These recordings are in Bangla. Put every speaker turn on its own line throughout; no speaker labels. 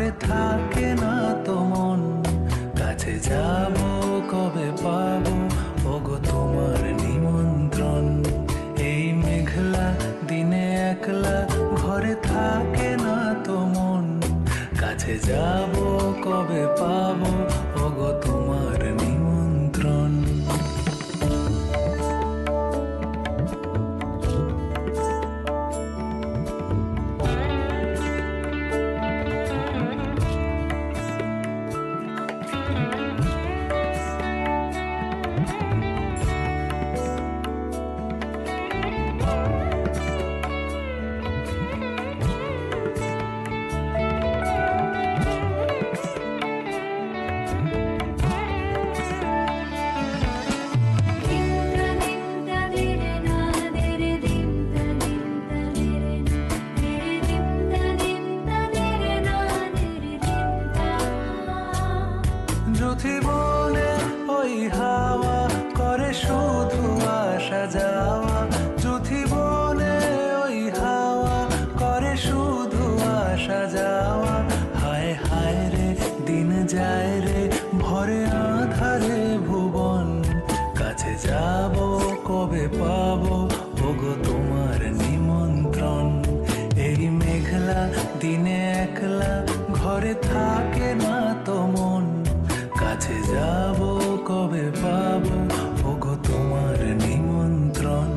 ঘরে থাকে না তো মন, কাছে যাব কবে পাবো ওগো তোমার নিমন্ত্রণ। এই মেঘলা দিনে একলা ঘরে থাকে না তো মন, কাছে যাব কবে পাবো ওগো তোমার নিমন্ত্রণ। জীবনে ওই হাওয়া করে শুধু আসা যাওয়া, জীবনে ওই হাওয়া করে শুধু আসা যাওয়া। হায় হায় রে দিন যায় রে ভরে আধারে ভুবন, কাছে যাব কবে পাবো ওগো তোমার নিমন্ত্রণ। এই মেঘলা দিনে একলা ঘরে থাকে না তো মন, কাছে যাব কবে পাবো ওগো তোমার নিমন্ত্রণ।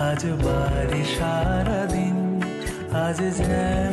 আজ বাড়ি সারাদিন, আজ যেন